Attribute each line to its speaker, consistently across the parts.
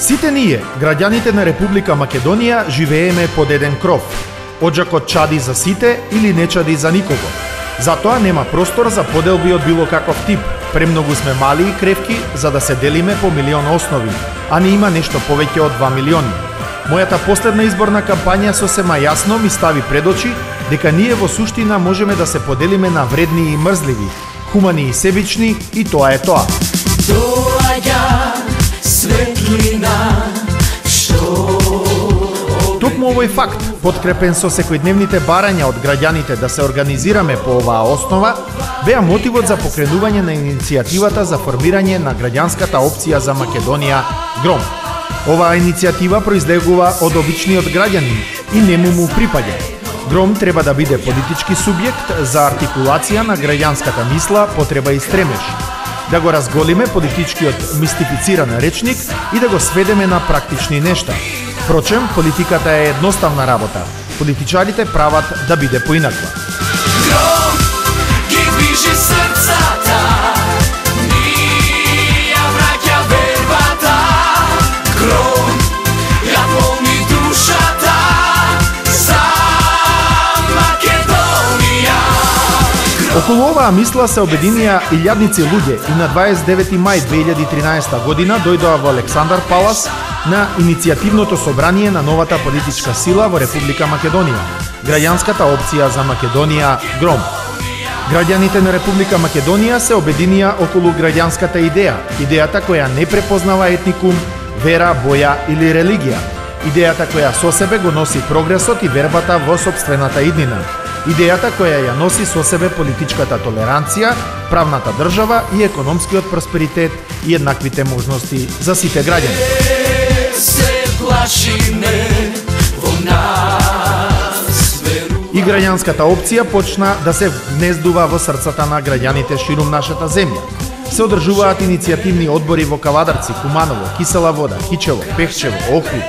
Speaker 1: Сите ние, граѓаните на Република Македонија, живееме под еден кров. Оджакот чади за сите или не чади за никого. Затоа нема простор за поделби од било каков тип. Премногу сме мали и кревки за да се делиме по милион основи, а не има нешто повеќе од 2 милиони. Мојата последна изборна кампања сосема јасно ми стави пред очи дека ние во суштина можеме да се поделиме на вредни и мрзливи, хумани и себични, и тоа е тоа.
Speaker 2: Доаѓа светлина,
Speaker 1: Токму овој факт, подкрепен со секојдневните барања од граѓаните да се организираме по оваа основа, беа мотивот за покренување на иницијативата за формирање на граѓанската опција за Македонија ГРОМ. Оваа иницијатива произлегува од обичниот граѓанин и нему му припаѓа. ГРОМ треба да биде политички субјект за артикулација на граѓанската мисла, потреба и стремеж. Да го разголиме политичкиот мистифициран речник и да го сведеме на практични нешта. Впрочем, политиката е едноставна работа. Политичарите прават да биде поинаква.
Speaker 2: гром ги движи срцата, ни ја враќа вербата. Гром ја полни душата за Македонија.
Speaker 1: Околу оваа мисла се обединија илјадници луѓе и на 29 мај 2013 година дојдоа во Александар Палас на иницијативното собрание на новата политичка сила во Република Македонија, граѓанската опција за Македонија ГРОМ. Граѓаните на Република Македонија се обединија околу граѓанската идеја, идејата која не препознава етникум, вера, боја или религија, идејата која со себе го носи прогресот и вербата во сопствената иднина, идејата која ја носи со себе политичката толеранција, правната држава и економскиот просперитет и еднаквите можности за сите граѓани.
Speaker 2: Се плашиме во нас веру.
Speaker 1: И граѓанската опција почна да се гнездува во срцата на граѓаните ширум нашата земја. Се одржуваат иницијативни одбори во Кавадарци, Куманово, Кисела Вода, Кичево, Пехчево, Охрид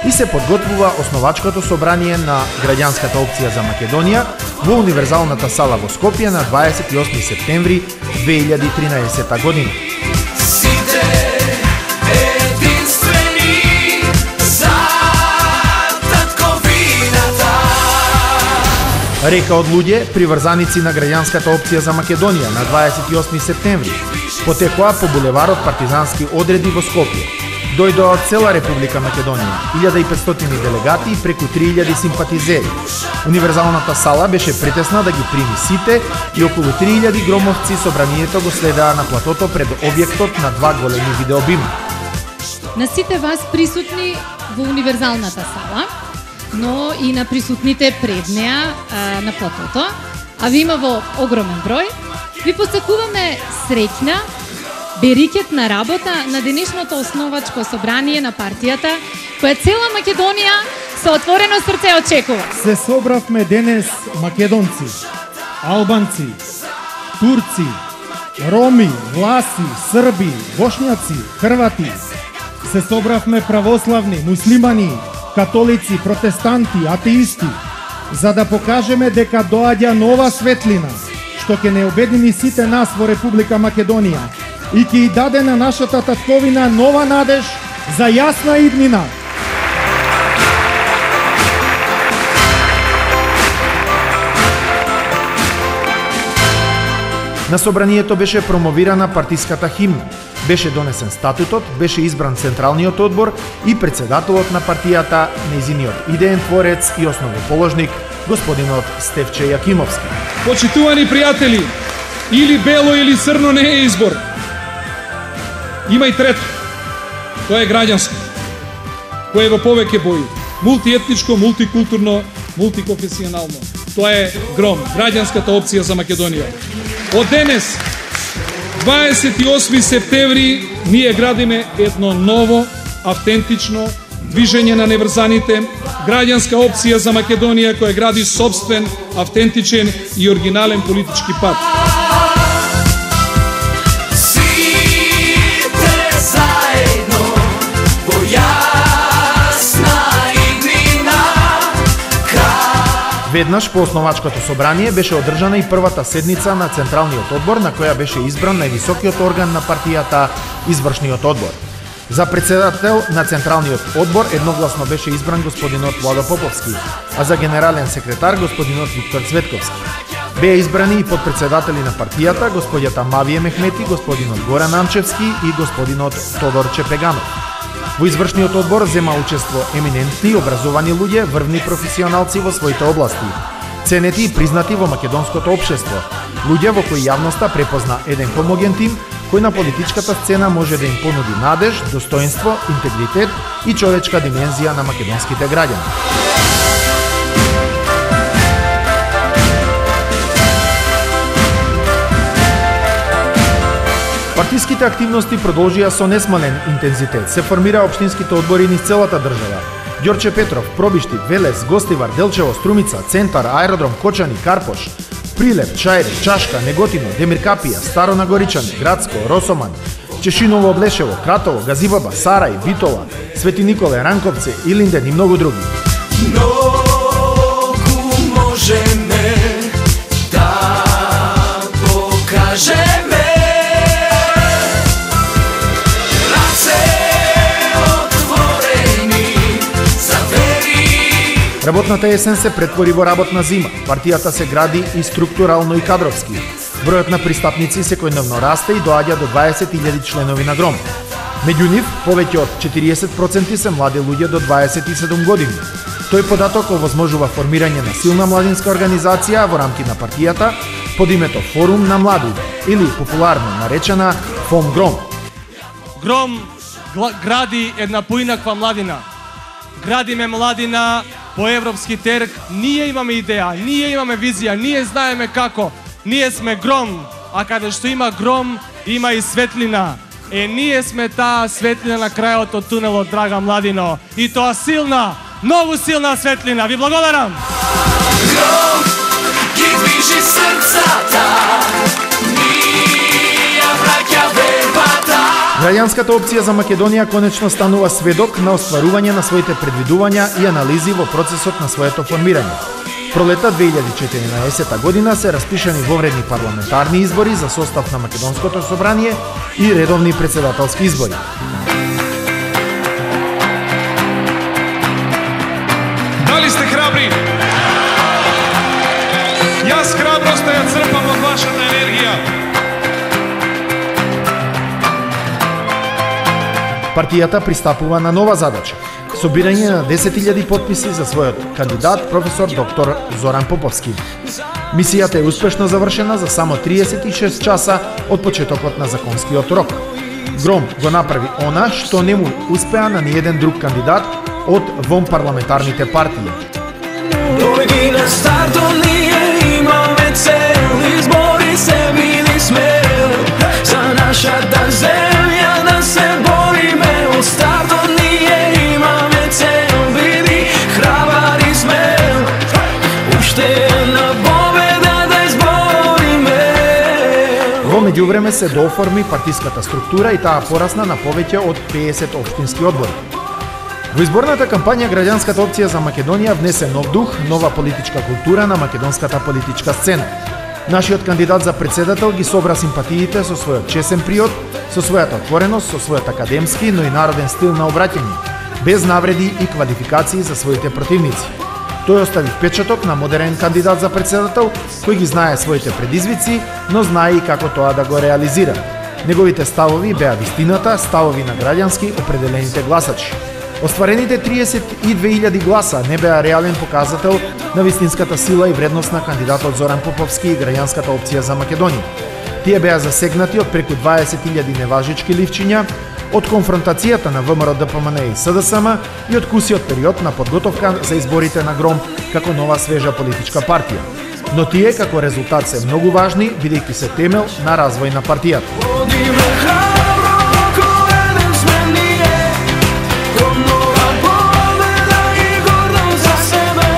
Speaker 1: и се подготвува основачкото собрание на граѓанската опција за Македонија во Универзалната сала во Скопје на 28 септември 2013 година.
Speaker 2: Сите единствени за татковината.
Speaker 1: Река од луѓе, приврзаници на граѓанската опција за Македонија на 28 септември, потекоа по булеварот Партизански одреди во Скопје. Дојдоа од цела Република Македонија, 1500 делегати и преку 3000 симпатизери. Универзалната сала беше претесна да ги прими сите и околу 3000 громовци собранието го следаа на платото пред објектот на два големи видеобими.
Speaker 3: На сите вас присутни во Универзалната сала, но и на присутните пред неа на платото, а ви има во огромен број, ви посакуваме среќна, берикетна работа на денешното основачко собрание на партијата, која цела Македонија со отворено срце очекува.
Speaker 4: Се собравме денес македонци, албанци, турци, роми, власи, срби, бошњаци, хрвати. Се собравме православни, муслимани, католици, протестанти, атеисти, за да покажеме дека доаѓа нова светлина, што ќе не обедини сите нас во Република Македонија и ќе и даде на нашата татковина нова надеж за јасна иднина.
Speaker 1: На собранието беше промовирана партиската химна, беше донесен статутот, беше избран Централниот одбор и председателот на партијата, нејзиниот идеен творец и основоположник, господинот Стефче Јакимовски.
Speaker 5: Почитувани пријатели, или бело или црно не е избор. Има и трето. Тоа е граѓанско, кое е во повеќе бои. Мултиетничко, мултикултурно, мултиконфесионално. Тоа е ГРОМ, граѓанската опција за Македонија. Од денес, 28 септември, ние градиме едно ново, автентично движење на неврзаните, граѓанска опција за Македонија која гради собствен, автентичен и оригинален политички пат.
Speaker 1: Веднаш по основачкото собрание беше одржана и првата седница на Централниот одбор, на која беше избран највисокиот орган на партијата, извршниот одбор. За председател на Централниот одбор едногласно беше избран господинот Владо Поповски, а за генерален секретар господинот Виктор Цветковски. Беа избрани и подпредседатели на партијата, господјата Мавие Мехмети, господинот Горан Амчевски и господинот Тодор Чепеганов. Во извршниот одбор зема учество еминентни, образовани луѓе, врвни професионалци во своите области, ценети и признати во македонското општество, луѓе во кои јавноста препозна еден хомоген тим кој на политичката сцена може да им понуди надеж, достоинство, интегритет и човечка димензија на македонските граѓани. Партиските активности продолжија со несмален интензитет. Се формира општинските одбори низ целата држава. Ѓорче Петров, Пробишти, Велес, Гостивар, Делчево, Струмица, Центар, Аеродром, Кочани, Карпош, Прилеп, Чајре, Чашка, Неготино, Демиркапија, Старо Нагоричане, Градско, Росоман, Чешиново, Облешево, Кратово, Газибаба, Сарај, Битола, Свети Николе, Ранковце, Илинден и многу други.
Speaker 2: Многу можеме да покажеме.
Speaker 1: Работната есен се претвори во работна зима. Партијата се гради и структурално и кадровски. Бројот на пристапници секојдневно расте и доаѓа до 20.000 членови на ГРОМ. Меѓу нив, повеќе од 40% се млади луѓе до 27 години. Тој податок овозможува формирање на силна младинска организација во рамки на партијата под името Форум на младите или популарно наречена ФОМ ГРОМ.
Speaker 6: ГРОМ гради една поинаква младина. Градиме младина по европски терк, ние имаме идеја, ние имаме визија, ние знаеме како. Ние сме ГРОМ, а каде што има ГРОМ, има и светлина. Ние сме таа светлина на крајот од тунелот, драга младино. И тоа силна, многу силна светлина. Ви благодарам!
Speaker 2: ГРОМ ги движи срцата, ние враќа вербата.
Speaker 1: Граѓанската опција за Македонија конечно станува сведок на остварување на своите предвидувања и анализи во процесот на своето формирање. Пролета 2014 година се распишани вовредни парламентарни избори за состав на Македонското собрание и редовни председателски избори.
Speaker 5: Дали сте храбри? Јас храброста ја црпам од вашата енергија.
Speaker 1: Партијата пристапува на нова задача – собирање на 10.000 подписи за својот кандидат, професор доктор Зоран Поповски. Мисијата е успешно завршена за само 36 часа од почетокот на законскиот рок. ГРОМ го направи она што не му успеа на ниеден друг кандидат од вонпарламентарните партии.
Speaker 2: Дојди на стартот, ние имаме цел, избори се били смел, за нашата земја да се бориме. Од стартот ние имаме цел, биди храбар и смел, уште една победа да избориме.
Speaker 1: Во меѓувреме се дооформи партиската структура и таа порасна на повеќе од 50 општински одбори. Во изборната кампања граѓанската опција за Македонија внесе нов дух, нова политичка култура на македонската политичка сцена. Нашиот кандидат за председател ги собра симпатиите со својот чесен приод, со својата отвореност, со својот академски, но и народен стил на обраќање, без навреди и квалификации за своите противници. Тој остави впечаток на модерен кандидат за председател, кој ги знае своите предизвици, но знае и како тоа да го реализира. Неговите ставови беа вистината, ставови на граѓански определените гласачи. Остварените 32.000 гласа не беа реален показател на вистинската сила и вредност на кандидатот Зоран Поповски и граѓанската опција за Македонија. Тие беа засегнати од преку 20.000 неважички ливчиња, од конфронтацијата на ВМРО ДПМН и СДСМ и од кусиот период на подготовка за изборите на ГРОМ како нова свежа политичка партија. Но тие како резултат се многу важни, бидејќи се темел на развој на партијата.
Speaker 2: Одиме храбро, кој еден сме ние, кон нова победа и гордост за себе,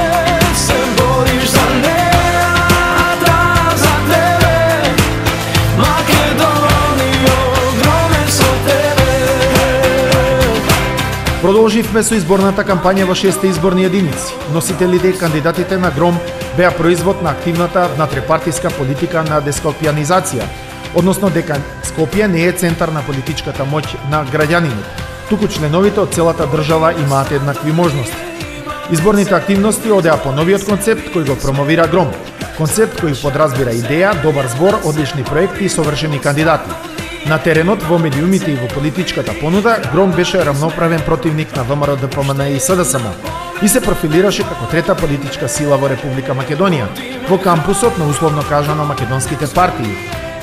Speaker 2: се бориш за неа, траг за тебе, Македонијо, громе со тебе.
Speaker 1: Продолживме со изборната кампања во 6 изборни единици. Носителите и кандидатите на ГРОМ беа производ на активната внатрепартиска политика на дескопијанизација, односно дека Скопје не е центар на политичката моќ на граѓанинот. туку членовите од целата држава имаат еднакви можности. Изборните активности одеа по новиот концепт кој го промовира Гром. Концепт кој подразбира идеја, добар збор, одлични проекти и совршени кандидати. На теренот, во медиумите и во политичката понуда, Гром беше рамноправен противник на ВМРО, ДПМН и СДСМ и се профилираше како трета политичка сила во Република Македонија, во кампусот на условно кажано македонските партии.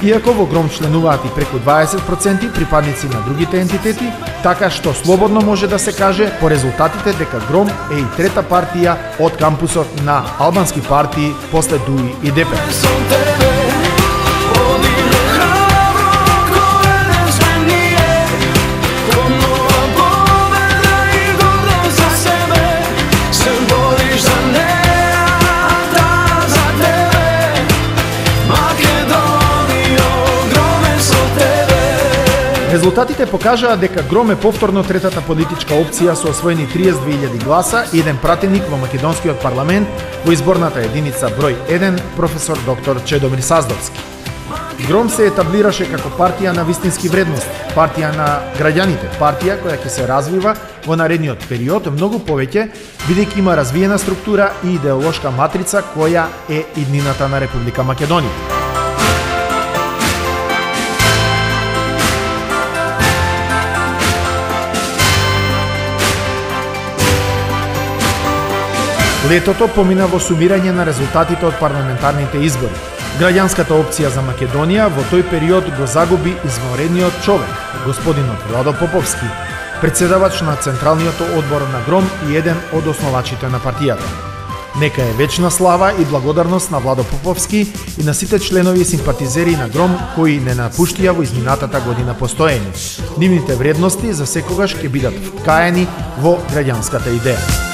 Speaker 1: Иако во Гром членуваат и преку 20% припадници на другите ентитети, така што слободно може да се каже по резултатите дека Гром е и трета партија од кампусот на албански партии после ДУИ и ДП. Резултатите покажаа дека Гром е повторно третата политичка опција со освоени 32.000 гласа и еден пратеник во македонскиот парламент во изборната единица број 1, професор доктор Чедомир Саздовски. Гром се етаблираше како партија на вистински вредности, партија на граѓаните, партија која ќе се развива во наредниот период многу повеќе, бидејќи има развиена структура и идеолошка матрица која е иднината на Република Македонија. Летото помина во сумирање на резултатите од парламентарните избори. Граѓанската опција за Македонија во тој период го загуби извонредниот човек, господинот Владо Поповски, председавач на Централниот одбор на Гром и еден од основачите на партијата. Нека е вечна слава и благодарност на Владо Поповски и на сите членови и симпатизери на Гром кои не напуштија во изминатата година постоење. Нивните вредности за секогаш ќе бидат вткаени во граѓанската идеја.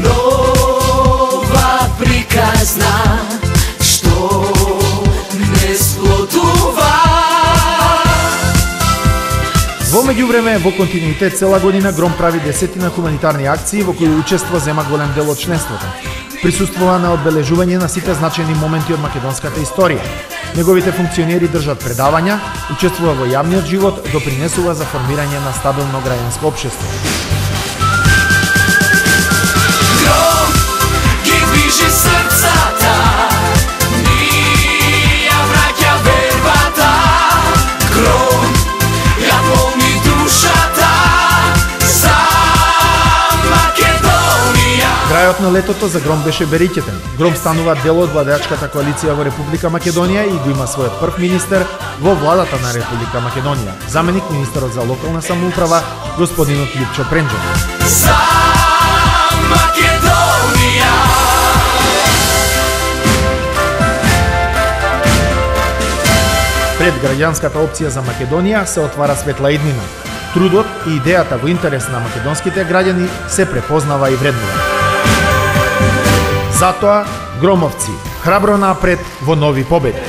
Speaker 2: Нова приказна, што не сплотува.
Speaker 1: Во меѓувреме, во континуитет цела година Гром прави десетина хуманитарни акции во кои учество зема голем дел од членството. Присуствува на одбележување на сите значајни моменти од македонската историја. Неговите функционери држат предавања, учествува во јавниот живот, допринесува за формирање на стабилно граѓанско општество.
Speaker 2: Движи срцата, ни ја враќа вербата. Гром ја полни душата за Македонија.
Speaker 1: Крајот на летото за Гром беше бериќетен. Гром станува дел од владеачката коалиција во Република Македонија и го има својот прв министер во владата на Република Македонија, заменик министерот за локална самоуправа господинот Липчо Пренџо.
Speaker 2: За Македонија.
Speaker 1: Пред граѓанската опција за Македонија се отвара светла иднина. Трудот и идејата во интерес на македонските граѓани се препознава и вреднува. Затоа, громовци, храбро напред во нови победи.